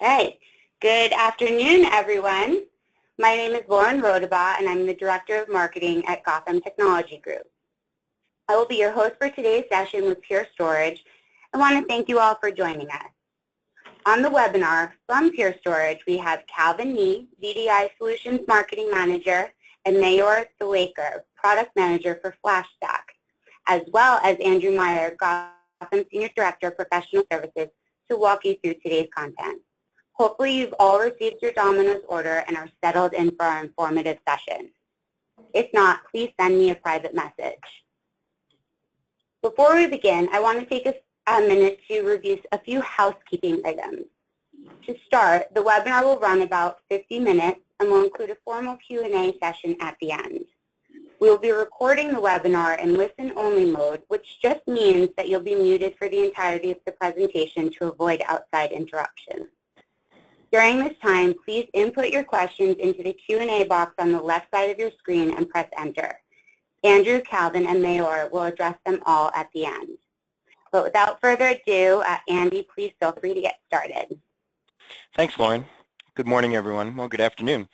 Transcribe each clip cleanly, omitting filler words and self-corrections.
Okay, good afternoon, everyone. My name is Lauren Rodabaugh, and I'm the Director of Marketing at Gotham Technology Group. I will be your host for today's session with Pure Storage. I want to thank you all for joining us. On the webinar from Pure Storage, we have Calvin Nee, VDI Solutions Marketing Manager, and Mayor Thalaker, Product Manager for FlashStack, as well as Andrew Meyer, Gotham Senior Director of Professional Services, to walk you through today's content. Hopefully you've all received your Domino's order and are settled in for our informative session. If not, please send me a private message. Before we begin, I want to take a minute to review a few housekeeping items. To start, the webinar will run about 50 minutes and will include a formal Q&A session at the end. We will be recording the webinar in listen-only mode, which just means that you'll be muted for the entirety of the presentation to avoid outside interruption. During this time, please input your questions into the Q&A box on the left side of your screen and press enter. Andrew, Calvin, and Mayor will address them all at the end. But without further ado, Andy, please feel free to get started. Thanks, Lauren. Good morning, everyone. Well, good afternoon,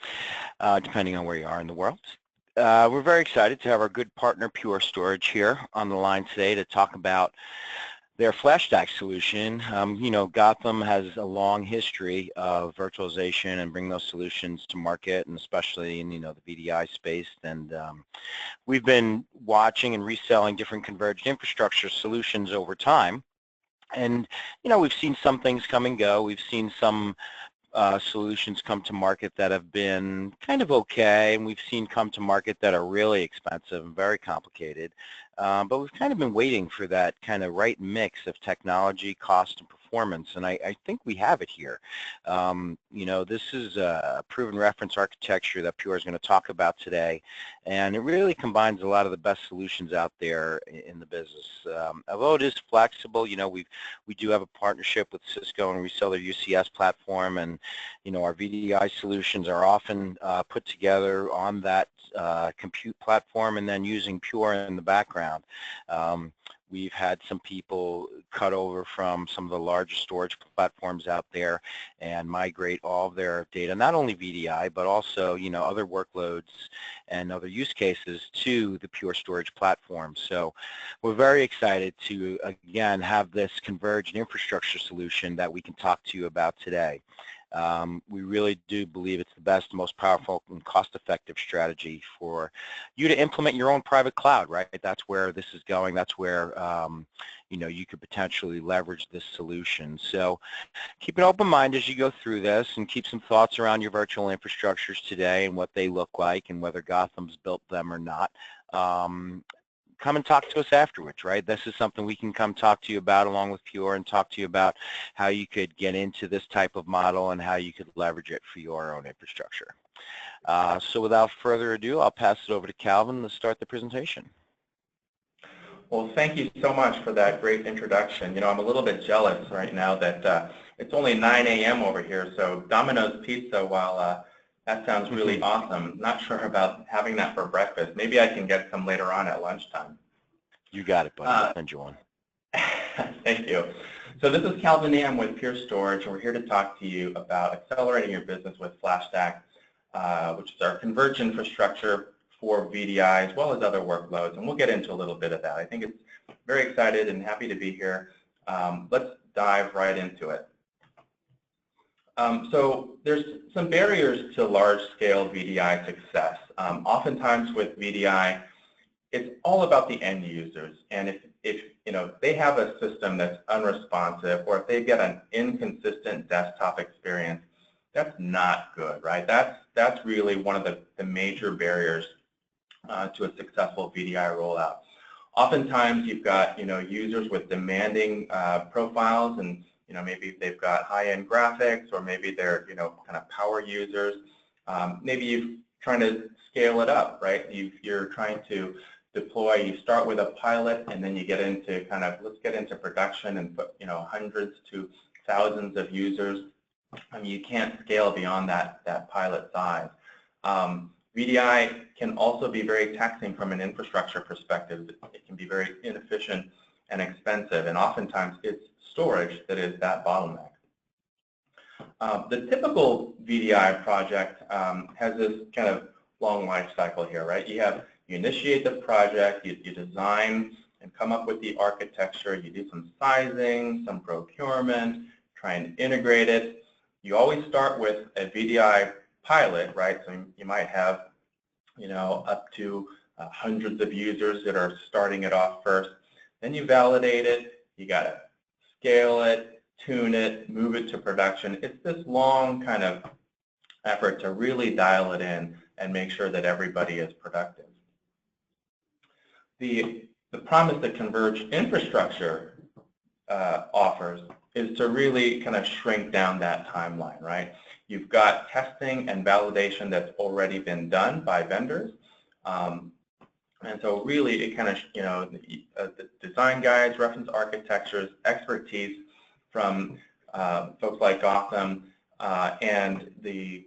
depending on where you are in the world. We're very excited to have our good partner, Pure Storage, here on the line today to talk about their FlashStack solution. You know, Gotham has a long history of virtualization and bring those solutions to market, and especially in, the VDI space. And we've been watching and reselling different converged infrastructure solutions over time. And, we've seen some things come and go. We've seen some solutions come to market that have been kind of okay, and we've seen come to market that are really expensive and very complicated. But we've kind of been waiting for that kind of right mix of technology, cost, and performance, and I think we have it here. This is a proven reference architecture that Pure is going to talk about today, and it really combines a lot of the best solutions out there in the business. Although it is flexible, we do have a partnership with Cisco, and we sell their UCS platform, and our VDI solutions are often put together on that compute platform and then using Pure in the background. We've had some people cut over from some of the largest storage platforms out there and migrate all of their data, not only VDI, but also, other workloads and other use cases to the Pure Storage platform. So we're very excited to, again, have this converged infrastructure solution that we can talk to you about today. We really do believe it's the best, most powerful, and cost-effective strategy for you to implement your own private cloud, right? That's where this is going. That's where, you could potentially leverage this solution. So keep an open mind as you go through this, and keep some thoughts around your virtual infrastructures today and what they look like and whether Gotham's built them or not. Come and talk to us afterwards, right? This is something we can come talk to you about along with Pure and talk to you about how you could get into this type of model and how you could leverage it for your own infrastructure. So without further ado, I'll pass it over to Calvin to start the presentation. Well, thank you so much for that great introduction. I'm a little bit jealous right now that it's only 9 a.m. over here, so Domino's Pizza, while that sounds really awesome. Not sure about having that for breakfast. Maybe I can get some later on at lunchtime. You got it, buddy. I'll send you one. Thank you. So this is Calvin Nee. I'm with Pure Storage, and we're here to talk to you about accelerating your business with FlashStack, which is our converged infrastructure for VDI as well as other workloads. And we'll get into a little bit of that. I think it's very excited and happy to be here. Let's dive right into it. So there's some barriers to large-scale VDI success. Oftentimes with VDI, it's all about the end users, and if they have a system that's unresponsive, or if they get an inconsistent desktop experience, that's not good, right? That's really one of the major barriers to a successful VDI rollout. Oftentimes you've got users with demanding profiles, and maybe they've got high-end graphics, or maybe they're, kind of power users. Maybe you're trying to scale it up, right? You're trying to deploy. You start with a pilot, and then you get into let's get into production and put, hundreds to thousands of users. I mean, you can't scale beyond that pilot size. VDI can also be very taxing from an infrastructure perspective. It can be very inefficient and expensive, and oftentimes it's storage that is that bottleneck. The typical VDI project has this kind of long life cycle here, right? You initiate the project, you design and come up with the architecture, you do some sizing, some procurement, try and integrate it. You always start with a VDI pilot, right? So you might have, up to hundreds of users that are starting it off first. Then you validate it, you got to scale it, tune it, move it to production. It's this long kind of effort to really dial it in and make sure that everybody is productive. The promise that converged infrastructure offers is to really kind of shrink down that timeline, right? You've got testing and validation that's already been done by vendors. And so really it kind of, the design guides, reference architectures, expertise from folks like Gotham and the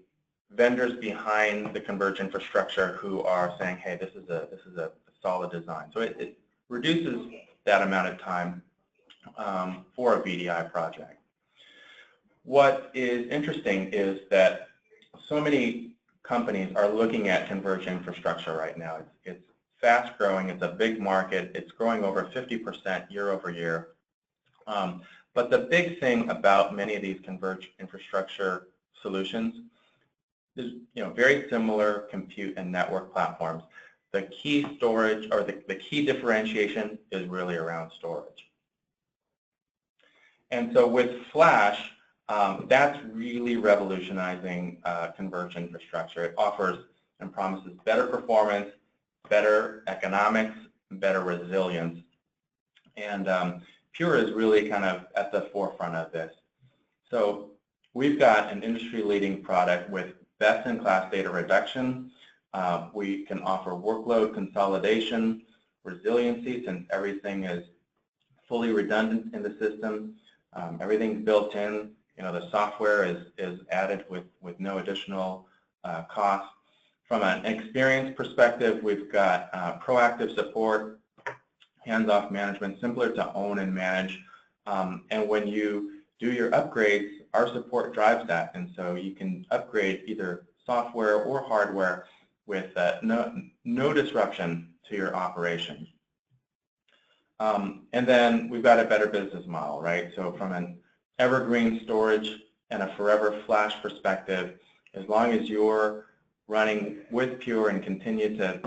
vendors behind the converged infrastructure who are saying, hey, this is a solid design. So it reduces that amount of time for a VDI project. What is interesting is that so many companies are looking at converged infrastructure right now. It's fast growing, it's a big market, it's growing over 50% year over year. But the big thing about many of these converged infrastructure solutions is very similar compute and network platforms. The key storage, or the key differentiation is really around storage. And so with Flash, that's really revolutionizing converged infrastructure. It offers and promises better performance, better economics, better resilience. And Pure is really kind of at the forefront of this. So we've got an industry-leading product with best-in-class data reduction. We can offer workload consolidation, resiliency, since everything is fully redundant in the system. Everything's built in. The software is added with no additional cost. From an experience perspective, we've got proactive support, hands-off management, simpler to own and manage. And when you do your upgrades, our support drives that. And so you can upgrade either software or hardware with no disruption to your operation. And then we've got a better business model, right? So from an evergreen storage and a forever flash perspective, as long as you're running with Pure and continue to,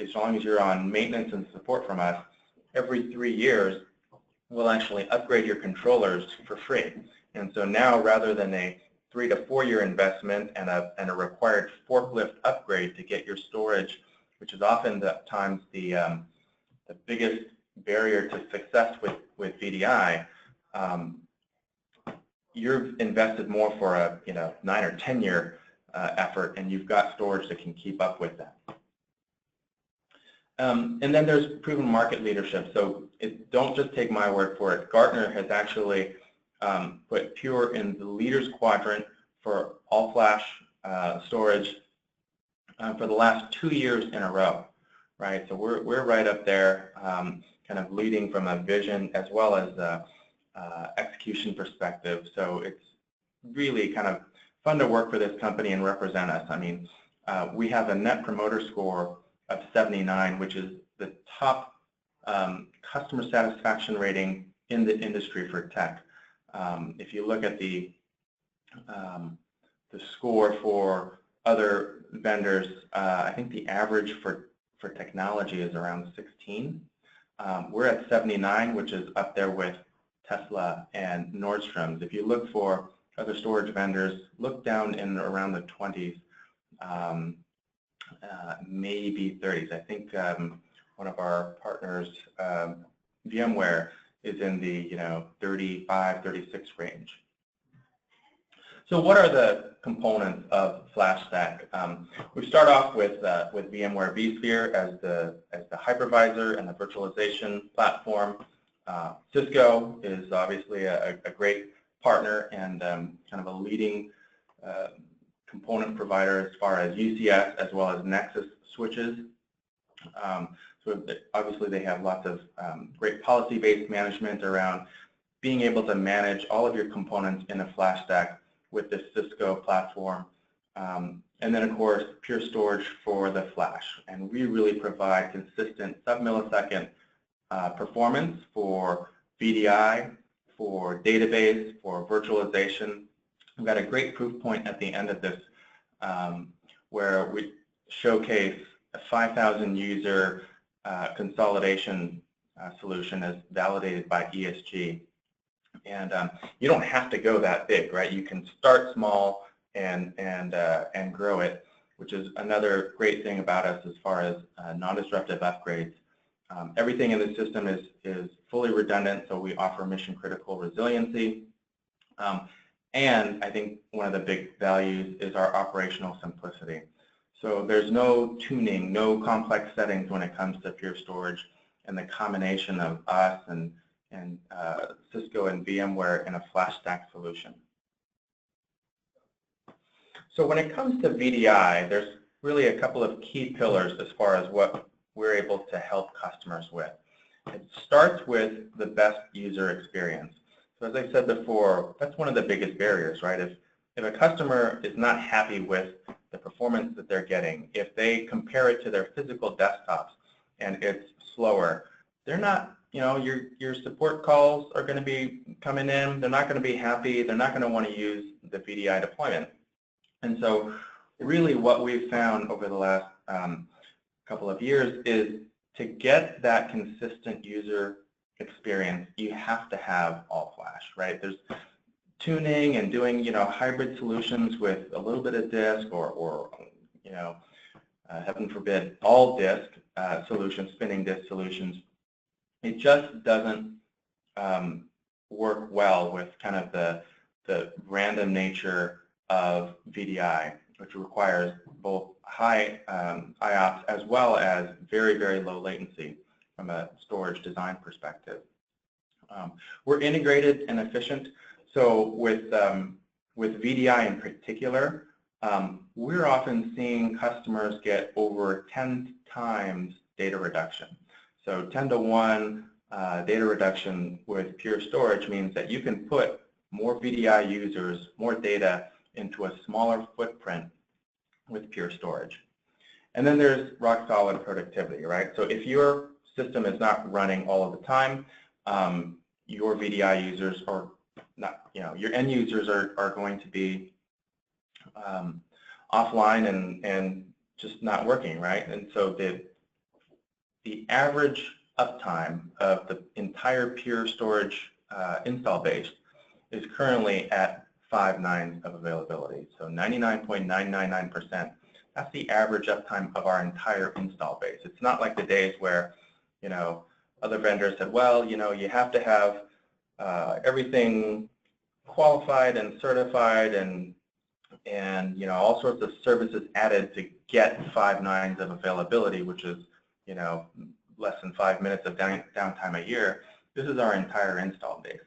as long as you're on maintenance and support from us, every 3 years, we'll actually upgrade your controllers for free. And so now, rather than a 3 to 4 year investment and a required forklift upgrade to get your storage, which is often times the biggest barrier to success with VDI, you've invested more for a 9 or 10 year effort, and you've got storage that can keep up with that. And then there's proven market leadership. So don't just take my word for it. Gartner has actually put Pure in the leaders quadrant for all-flash storage for the last 2 years in a row, right? So we're right up there, kind of leading from a vision as well as execution perspective. So it's really kind of fun to work for this company and represent us. I mean, we have a Net Promoter Score of 79, which is the top customer satisfaction rating in the industry for tech. If you look at the score for other vendors, I think the average for technology is around 16. We're at 79, which is up there with Tesla and Nordstrom's. If you look for other storage vendors, look down in around the 20s, maybe 30s. I think one of our partners, VMWARE, is in the 35, 36 range. So what are the components of FlashStack? We start off with VMware vSphere as the hypervisor and the virtualization platform. Cisco is obviously a great partner and kind of a leading component provider as far as UCS as well as Nexus switches. So obviously they have lots of great policy-based management around being able to manage all of your components in a FlashStack with the Cisco platform. And then, of course, Pure Storage for the flash. And we really provide consistent sub-millisecond performance for VDI, for database, for virtualization. We've got a great proof point at the end of this where we showcase a 5,000 user consolidation solution as validated by ESG. And you don't have to go that big, right? You can start small and grow it, which is another great thing about us as far as non-disruptive upgrades. Everything in the system is fully redundant, so we offer mission-critical resiliency. And I think one of the big values is our operational simplicity. So there's no tuning, no complex settings when it comes to Pure Storage, and the combination of us and Cisco and VMware in a FlashStack solution. So when it comes to VDI, there's really a couple of key pillars as far as what we're able to help customers with. It starts with the best user experience. So as I said before, that's one of the biggest barriers, right? If a customer is not happy with the performance that they're getting, if they compare it to their physical desktops and it's slower, they're not, you know, your support calls are going to be coming in, they're not going to be happy, they're not going to want to use the VDI deployment. And so really what we've found over the last couple of years is to get that consistent user experience, you have to have all flash, right? There's tuning and doing, you know, hybrid solutions with a little bit of disk or you know, heaven forbid, all disk solutions, spinning disk solutions. It just doesn't work well with kind of the random nature of VDI, which requires both high IOPS as well as very, very low latency from a storage design perspective. We're integrated and efficient. So with VDI in particular, we're often seeing customers get over 10 times data reduction. So 10 to 1 data reduction with Pure Storage means that you can put more VDI users, more data into a smaller footprint with Pure Storage. And then there's rock solid productivity, right? So if your system is not running all of the time, your VDI users are not, you know, your end users are going to be offline and just not working, right? And so the average uptime of the entire Pure Storage install base is currently at 5 nines of availability. So 99.999%. That's the average uptime of our entire install base. It's not like the days where, you know, other vendors said, well, you know, you have to have everything qualified and certified and you know, all sorts of services added to get 5 nines of availability, which is, you know, less than 5 minutes of downtime a year. This is our entire install base.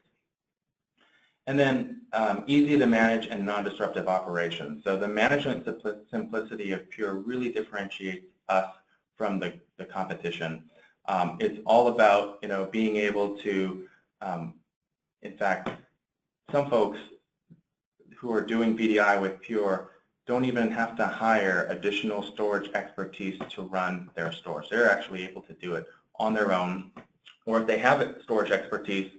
And then easy to manage and non-disruptive operations. So the management simplicity of Pure really differentiates us from the competition. It's all about, you know, being able to, in fact, some folks who are doing VDI with Pure don't even have to hire additional storage expertise to run their stores. They're actually able to do it on their own, or if they have storage expertise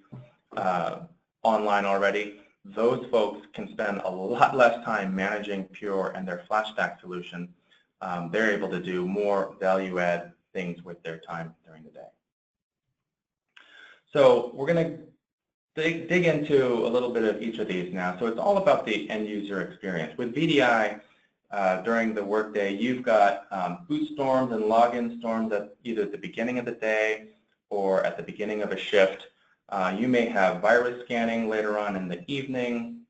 online already, those folks can spend a lot less time managing Pure and their FlashStack solution. They're able to do more value-add things with their time during the day. So we're going to dig into a little bit of each of these now. So it's all about the end user experience. With VDI, during the workday, you've got boot storms and login storms at either the beginning of the day or at the beginning of a shift. You may have virus scanning later on in the evening.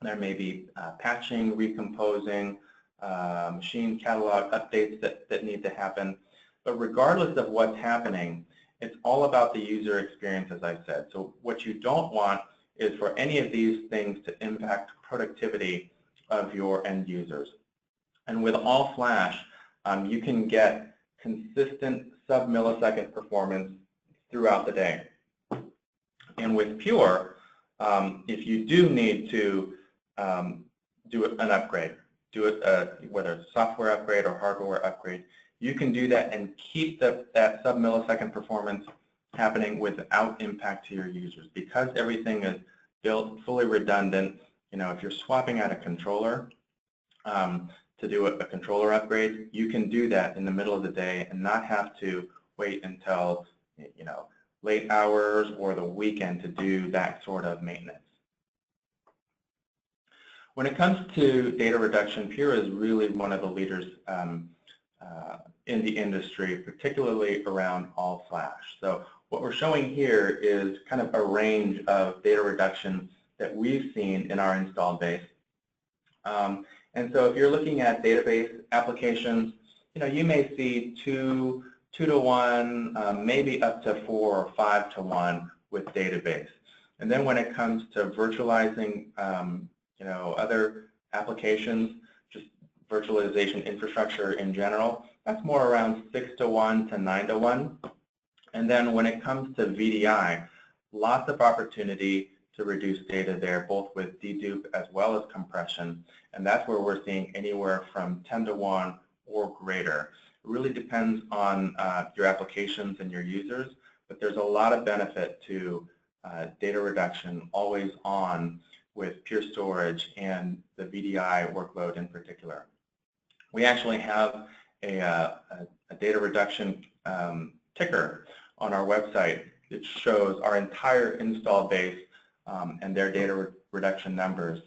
There may be patching, recomposing, machine catalog updates that need to happen. But regardless of what's happening, it's all about the user experience, as I said. So what you don't want is for any of these things to impact productivity of your end users. And with all flash, you can get consistent sub-millisecond performance throughout the day. And with Pure, if you do need to do an upgrade, whether it's a software upgrade or hardware upgrade, you can do that and keep that sub-millisecond performance happening without impact to your users. Because everything is built fully redundant, if you're swapping out a controller to do a controller upgrade, you can do that in the middle of the day and not have to wait until late hours or the weekend to do that sort of maintenance. When it comes to data reduction, Pure is really one of the leaders in the industry, particularly around all flash. So what we're showing here is kind of a range of data reduction that we've seen in our installed base. And so if you're looking at database applications, you may see 2 to 1, maybe up to 4 or 5 to 1 with database. And then when it comes to virtualizing, other applications, just virtualization infrastructure in general, that's more around 6 to 1 to 9 to 1. And then when it comes to VDI, lots of opportunity to reduce data there, both with dedupe as well as compression. And that's where we're seeing anywhere from 10 to 1 or greater. It really depends on your applications and your users, but there's a lot of benefit to data reduction always on with Pure Storage and the VDI workload in particular. We actually have a data reduction ticker on our website. It shows our entire install base and their data reduction numbers.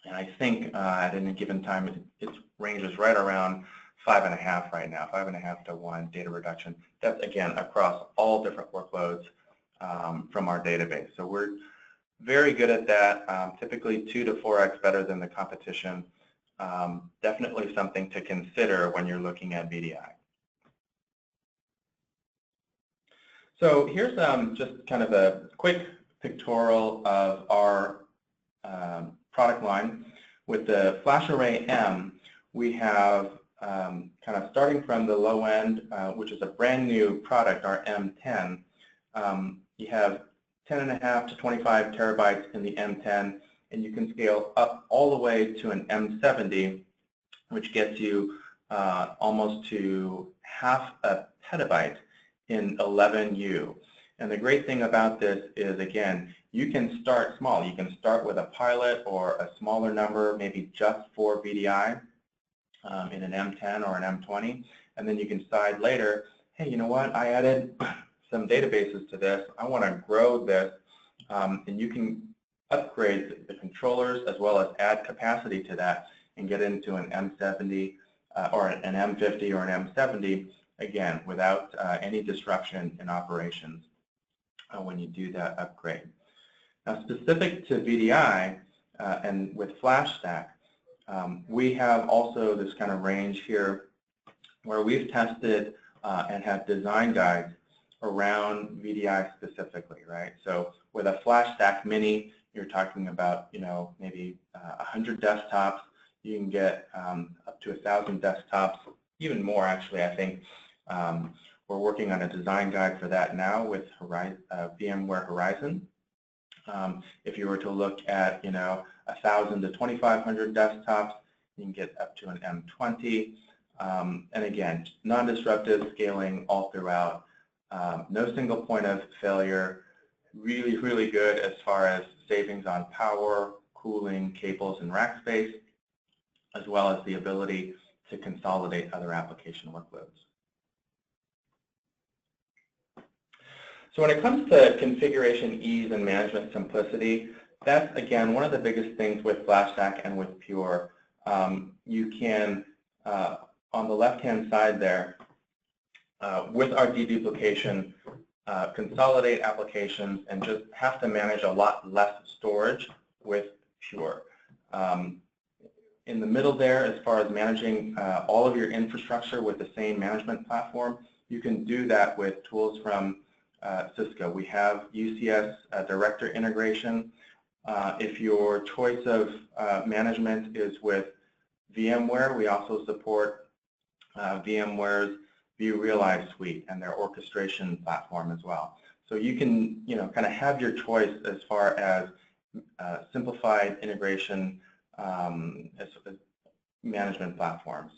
And I think at any given time, it ranges right around 5.5 right now, 5.5 to 1 data reduction. That's, again, across all different workloads from our database. So we're very good at that, typically 2 to 4x better than the competition. Definitely something to consider when you're looking at VDI. So here's just kind of a quick pictorial of our product line. With the FlashArray M, we have kind of starting from the low end, which is a brand new product, our M10. You have 10.5 to 25 terabytes in the M10, and you can scale up all the way to an M70, which gets you almost to half a petabyte in 11U. And the great thing about this is, again, you can start small. You can start with a pilot or a smaller number, maybe just for VDI in an M10 or an M20, and then you can decide later, hey, you know what, I added some databases to this. I want to grow this, and you can upgrade the controllers as well as add capacity to that and get into an M70 or an M50 or an M70, again, without any disruption in operations when you do that upgrade. Now, specific to VDI and with FlashStack, we have also this kind of range here where we've tested and have design guides around VDI specifically, right? So with a FlashStack Mini, you're talking about, maybe 100 desktops. You can get up to 1,000 desktops, even more actually, I think. We're working on a design guide for that now with VMware Horizon. If you were to look at, 1,000 to 2,500 desktops, you can get up to an M20. And again, non-disruptive scaling all throughout. No single point of failure. Really, really good as far as savings on power, cooling, cables, and rack space, as well as the ability to consolidate other application workloads. So when it comes to configuration ease and management simplicity, that's, again, one of the biggest things with FlashStack and with Pure. You can, on the left-hand side there, with our deduplication, consolidate applications and just have to manage a lot less storage with Pure. In the middle there, as far as managing all of your infrastructure with the same management platform, you can do that with tools from Cisco. We have UCS Director integration. If your choice of management is with VMware, we also support VMware's vRealize suite and their orchestration platform as well. So you can, kind of have your choice as far as simplified integration as management platforms.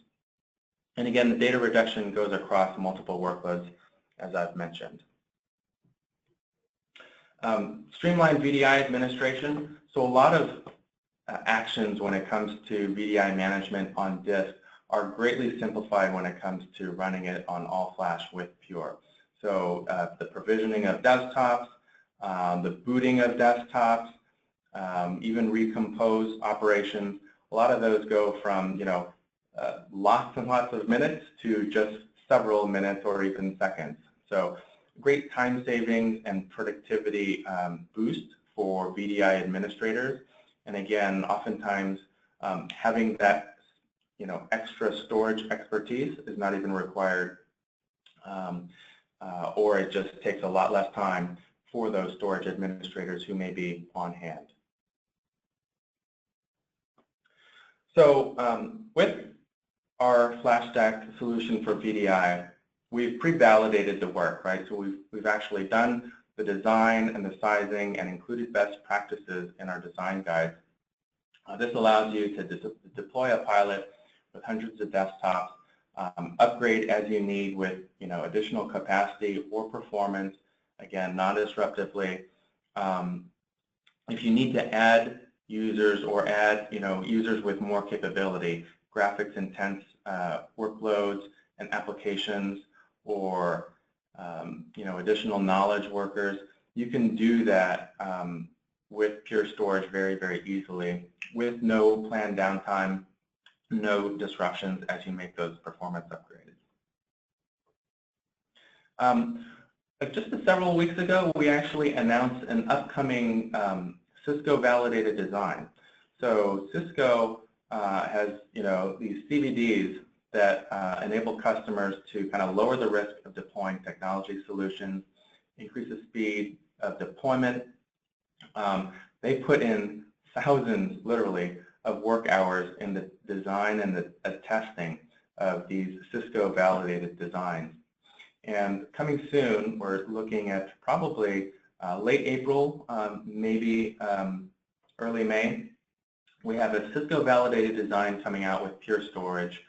And again, the data reduction goes across multiple workloads, as I've mentioned. Streamlined VDI administration. So a lot of actions when it comes to VDI management on disk are greatly simplified when it comes to running it on all flash with Pure. So the provisioning of desktops, the booting of desktops, even recompose operations, a lot of those go from, lots and lots of minutes to just several minutes or even seconds. So great time savings and productivity boost for VDI administrators. And again, oftentimes having that extra storage expertise is not even required, or it just takes a lot less time for those storage administrators who may be on hand. So with our FlashStack solution for VDI, we've pre-validated the work, right? So we've actually done the design and the sizing and included best practices in our design guides. This allows you to deploy a pilot with hundreds of desktops, upgrade as you need with additional capacity or performance, again, non-disruptively. If you need to add users or add users with more capability, graphics intense workloads and applications, or additional knowledge workers, you can do that with Pure Storage very, very easily with no planned downtime, no disruptions as you make those performance upgrades. Just several weeks ago, we actually announced an upcoming Cisco validated design. So Cisco has these CVDs that enable customers to kind of lower the risk of deploying technology solutions, increase the speed of deployment. They put in thousands, literally, of work hours in the design and the testing of these Cisco validated designs. And coming soon, we're looking at probably late April, maybe early May. We have a Cisco validated design coming out with Pure Storage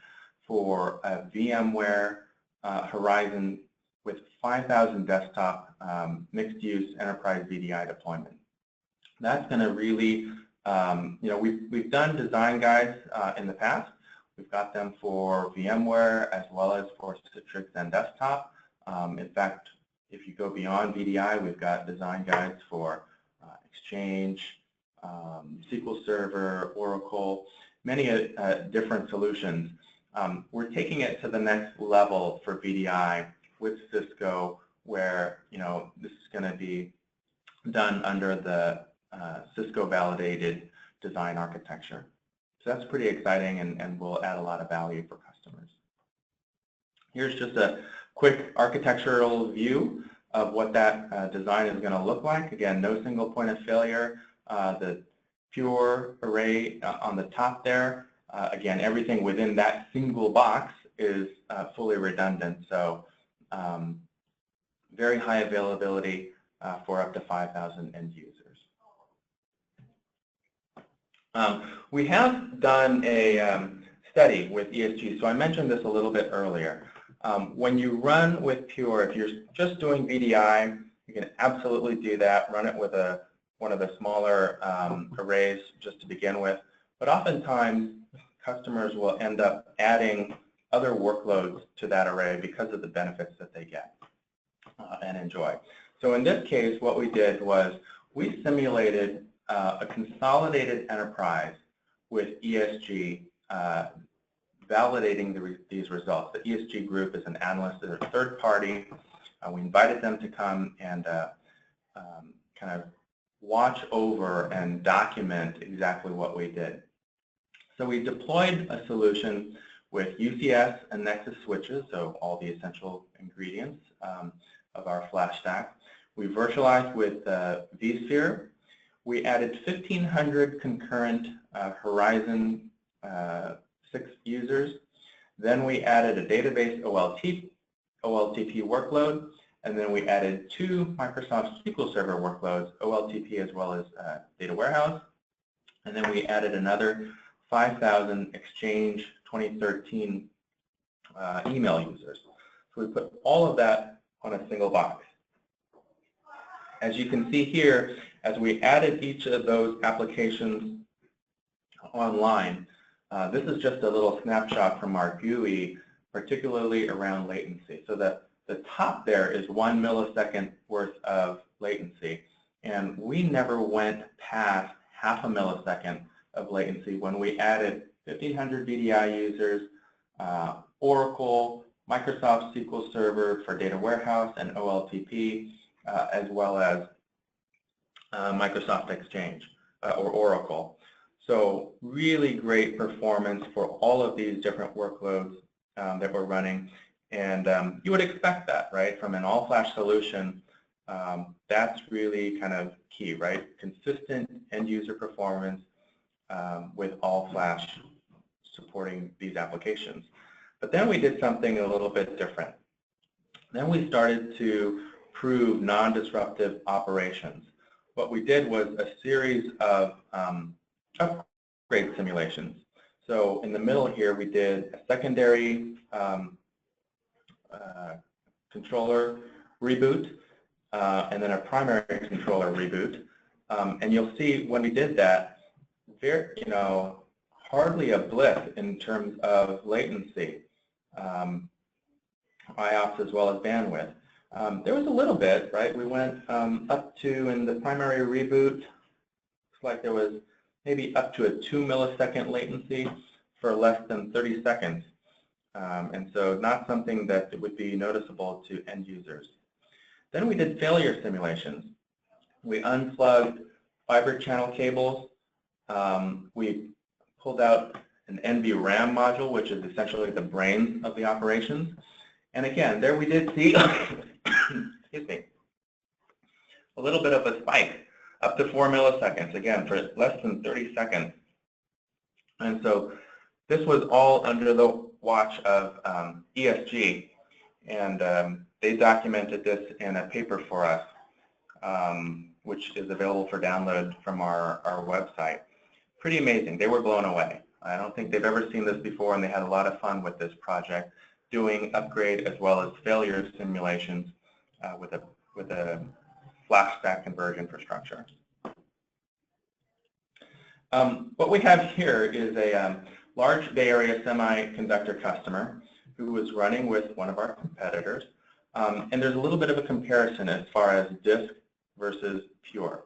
for a VMWARE Horizon with 5,000 desktop mixed-use enterprise VDI deployment. That's going to really, we've done design guides in the past. We've got them for VMware as well as for Citrix and desktop. In fact, if you go beyond VDI, we've got design guides for Exchange, SQL Server, Oracle, many different solutions. We're taking it to the next level for VDI with Cisco, where this is going to be done under the Cisco validated design architecture. So that's pretty exciting and will add a lot of value for customers. Here's just a quick architectural view of what that design is going to look like. Again, no single point of failure. The Pure array on the top there. Again, everything within that single box is fully redundant. So very high availability for up to 5,000 end users. We have done a study with ESG. So I mentioned this a little bit earlier. When you run with Pure, if you're just doing VDI, you can absolutely do that. Run it with one of the smaller arrays just to begin with. But oftentimes, customers will end up adding other workloads to that array because of the benefits that they get and enjoy. So in this case, what we did was we simulated a consolidated enterprise with ESG validating these results. The ESG group is an analyst, they're a third party. We invited them to come and kind of watch over and document exactly what we did. So we deployed a solution with UCS and Nexus switches, so all the essential ingredients of our FlashStack. We virtualized with vSphere. We added 1,500 concurrent Horizon 6 users. Then we added a database OLTP workload, and then we added 2 Microsoft SQL Server workloads, OLTP as well as data warehouse, and then we added another 5,000 Exchange 2013 email users. So we put all of that on a single box. As you can see here, as we added each of those applications online, this is just a little snapshot from our GUI, particularly around latency. So that the top there is 1 millisecond worth of latency, and we never went past half a millisecond of latency when we added 1,500 VDI users, Oracle, Microsoft SQL Server for data warehouse and OLTP, as well as Microsoft Exchange or Oracle. So really great performance for all of these different workloads that we're running. And you would expect that, right? From an all-flash solution, that's really kind of key, right? Consistent end-user performance with all-flash supporting these applications. But then we did something a little bit different. Then we started to prove non-disruptive operations. What we did was a series of upgrade simulations. So in the middle here, we did a secondary controller reboot, and then a primary controller reboot. And you'll see when we did that, hardly a blip in terms of latency, IOPS as well as bandwidth. There was a little bit, right? We went up to, in the primary reboot, looks like there was maybe up to a 2 millisecond latency for less than 30 seconds. And so not something that would be noticeable to end users. Then we did failure simulations. We unplugged fiber channel cables. We pulled out an NVRAM module, which is essentially the brains of the operations. And again, there we did see, excuse me, a little bit of a spike, up to 4 milliseconds, again, for less than 30 seconds. And so this was all under the watch of ESG, and they documented this in a paper for us, which is available for download from our website. Pretty amazing. They were blown away. I don't think they've ever seen this before, and they had a lot of fun with this project, doing upgrade as well as failure simulations with a FlashStack Converged Infrastructure. What we have here is a large Bay Area semiconductor customer who was running with one of our competitors. And there's a little bit of a comparison as far as disk versus pure.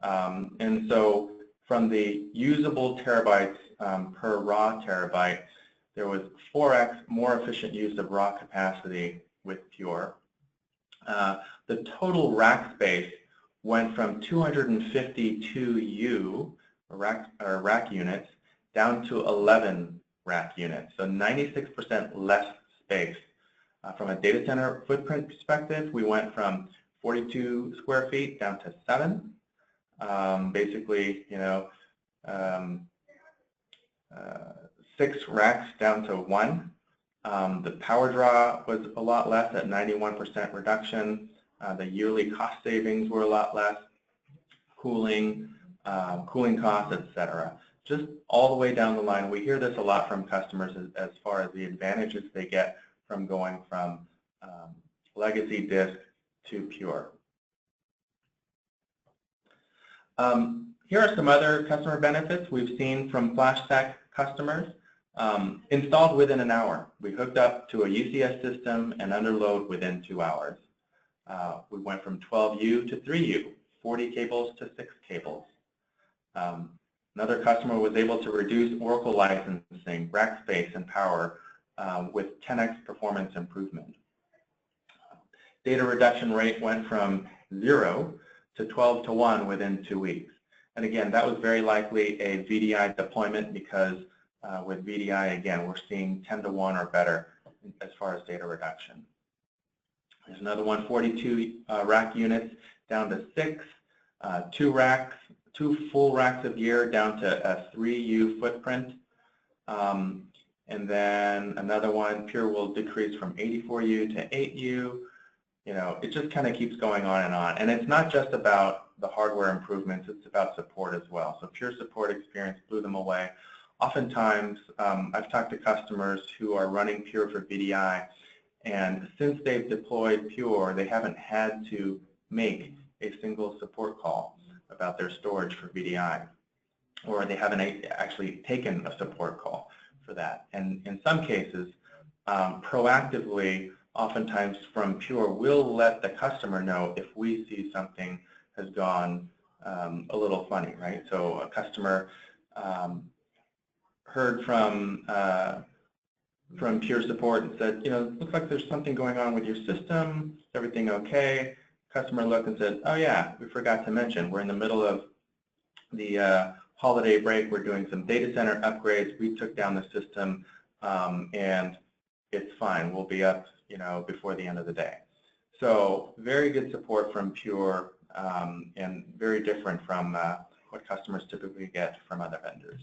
And so from the usable terabytes per raw terabyte, there was 4x more efficient use of raw capacity with pure. The total rack space went from 252 rack units down to 11 rack units, so 96% less space. From a data center footprint perspective, we went from 42 square feet down to 7. Basically, 6 racks down to 1. The power draw was a lot less at 91% reduction. The yearly cost savings were a lot less. Cooling costs, etc. Just all the way down the line, we hear this a lot from customers as far as the advantages they get from going from legacy disk to pure. Here are some other customer benefits we've seen from FlashStack customers. Installed within an hour. We hooked up to a UCS system and under load within 2 hours. We went from 12U to 3U, 40 cables to 6 cables. Another customer was able to reduce Oracle licensing, rack space, and power with 10x performance improvement. Data reduction rate went from 0 to 12 to 1 within 2 weeks. And again, that was very likely a VDI deployment because with VDI, again, we're seeing 10 to 1 or better as far as data reduction. There's another one, 42 rack units down to 6, 2 full racks of gear down to a 3U footprint. And then another one, Pure will decrease from 84U to 8U. it just kind of keeps going on. And it's not just about the hardware improvements, it's about support as well. So Pure support experience blew them away. Oftentimes, I've talked to customers who are running Pure for VDI, and since they've deployed Pure, they haven't had to make a single support call about their storage for VDI, or they haven't actually taken a support call for that. And in some cases, proactively, oftentimes from Pure, we'll let the customer know if we see something has gone a little funny, right? So a customer heard from Pure support and said, looks like there's something going on with your system. Is everything okay? Customer looked and said, oh yeah, we forgot to mention, we're in the middle of the holiday break. We're doing some data center upgrades. We took down the system, and it's fine. We'll be up, before the end of the day. So very good support from Pure, and very different from what customers typically get from other vendors.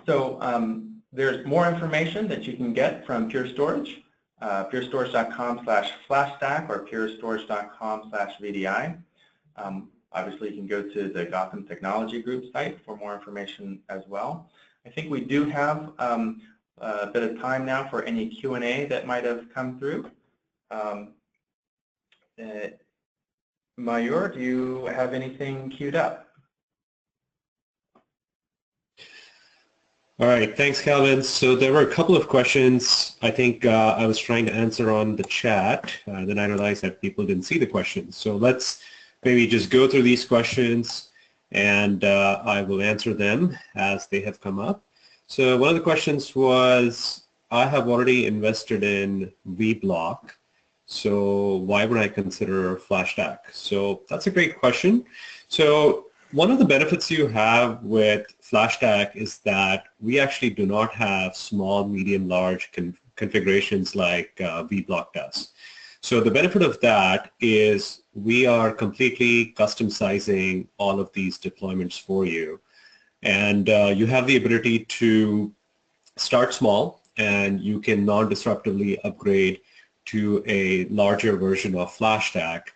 So there's more information that you can get from Pure Storage, purestorage.com/flashstack or purestorage.com/VDI. Obviously, you can go to the Gotham Technology Group site for more information as well. I think we do have a bit of time now for any Q&A that might have come through. Mayur, do you have anything queued up? All right, thanks, Calvin. So there were a couple of questions I think I was trying to answer on the chat. Then I realized that people didn't see the questions. So let's maybe just go through these questions, and I will answer them as they have come up. So one of the questions was, I have already invested in VBlock, so why would I consider FlashStack? So that's a great question. So one of the benefits you have with FlashStack is that we actually do not have small, medium, large configurations like VBlock does. So the benefit of that is we are completely custom sizing all of these deployments for you. And you have the ability to start small, and you can non-disruptively upgrade to a larger version of FlashStack.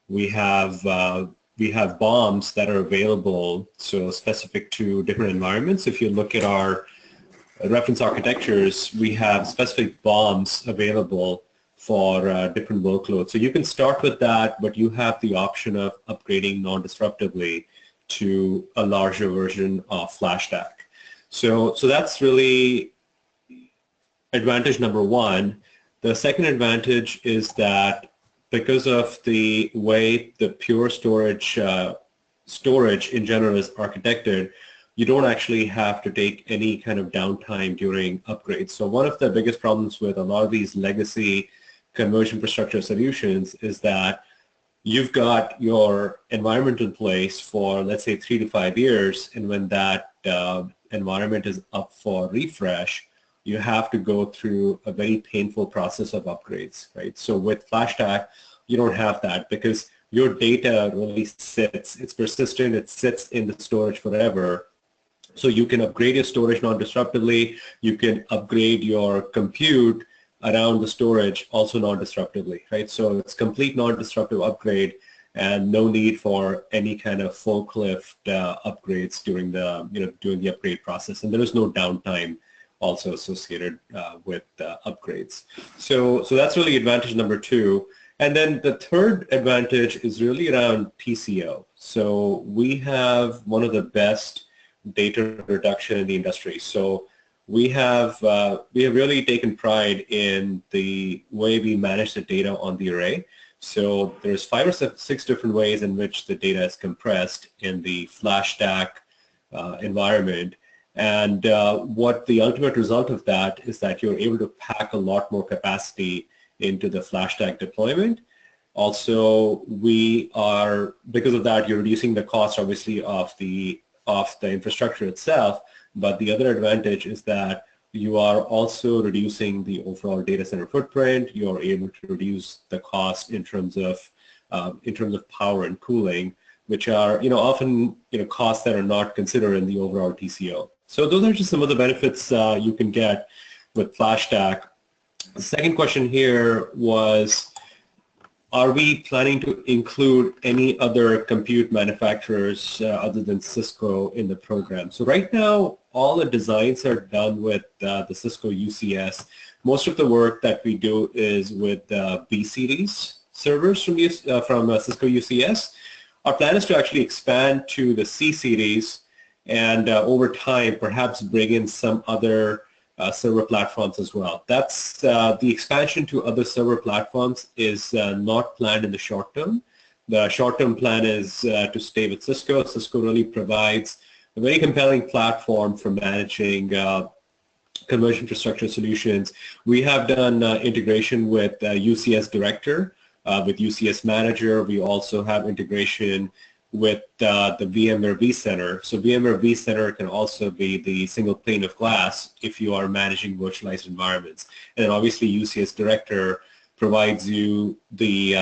We have BOMs that are available, so specific to different environments. If you look at our reference architectures, we have specific BOMs available for different workloads. So you can start with that, but you have the option of upgrading non-disruptively to a larger version of FlashStack. So that's really advantage number one. The second advantage is that because of the way the Pure storage in general is architected, you don't actually have to take any kind of downtime during upgrades. So one of the biggest problems with a lot of these legacy converged infrastructure solutions is that you've got your environment in place for, let's say, 3 to 5 years, and when that environment is up for refresh, you have to go through a very painful process of upgrades, right? So with FlashStack, you don't have that because your data really sits, it's persistent, it sits in the storage forever. So you can upgrade your storage non-disruptively, you can upgrade your compute around the storage also non-disruptively, right? So it's complete non-disruptive upgrade and no need for any kind of full cliff upgrades during the during the upgrade process, and there is no downtime also associated with upgrades. So that's really advantage number two. And then the third advantage is really around TCO. So we have one of the best data reduction in the industry. So we have really taken pride in the way we manage the data on the array. So there's 5 or 6 different ways in which the data is compressed in the FlashStack environment. And what the ultimate result of that is that you're able to pack a lot more capacity into the FlashStack deployment. Also, because of that, you're reducing the cost, obviously, of the infrastructure itself. But the other advantage is that you are also reducing the overall data center footprint. You're able to reduce the cost in terms of power and cooling, which are often costs that are not considered in the overall TCO. So those are just some of the benefits you can get with FlashStack. The second question here was, are we planning to include any other compute manufacturers other than Cisco in the program? So right now, all the designs are done with the Cisco UCS. Most of the work that we do is with B series servers from Cisco UCS. Our plan is to actually expand to the C series and over time perhaps bring in some other server platforms as well. That's the expansion to other server platforms is not planned in the short term. The short-term plan is to stay with Cisco. Cisco really provides a very compelling platform for managing converged infrastructure solutions. We have done integration with UCS Director, with UCS Manager. We also have integration with the VMware vCenter. So VMware vCenter can also be the single pane of glass if you are managing virtualized environments. And then obviously UCS Director provides you the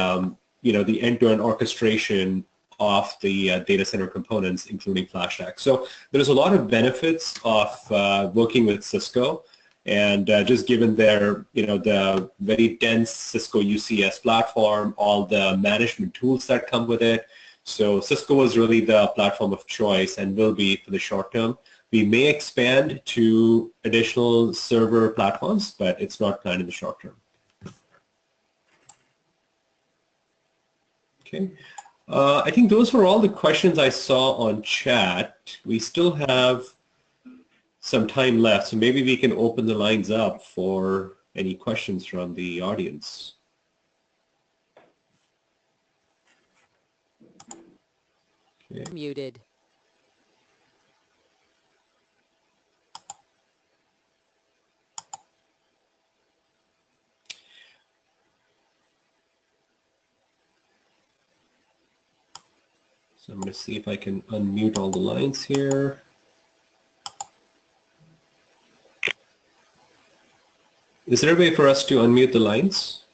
the end-to-end orchestration of the data center components, including FlashStack. So there's a lot of benefits of working with Cisco, and just given their the very dense Cisco UCS platform, all the management tools that come with it. So Cisco is really the platform of choice and will be for the short term. We may expand to additional server platforms, but it's not planned in the short term. Okay. I think those were all the questions I saw on chat. We still have some time left, so maybe we can open the lines up for any questions from the audience. Okay. Muted. So I'm going to see if I can unmute all the lines here. Is there a way for us to unmute the lines?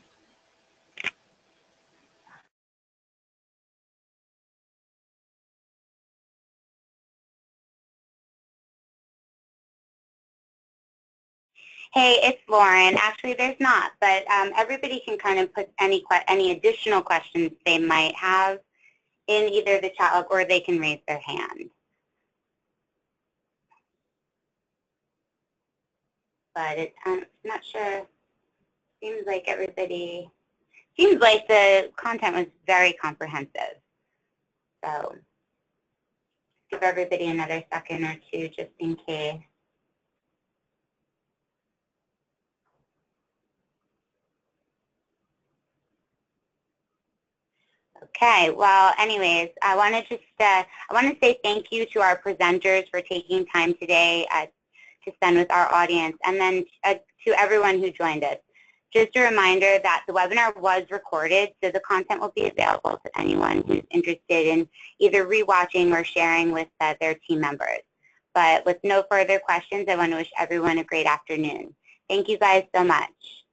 Hey, it's Lauren. Actually, there's not, but everybody can kind of put any additional questions they might have in either the chat or they can raise their hand. But I'm not sure. Seems like the content was very comprehensive. So give everybody another second or two just in case. Okay, well, anyways, I want to say thank you to our presenters for taking time today to spend with our audience, and then to everyone who joined us. Just a reminder that the webinar was recorded, so the content will be available to anyone who's interested in either rewatching or sharing with their team members. But with no further questions, I want to wish everyone a great afternoon. Thank you guys so much.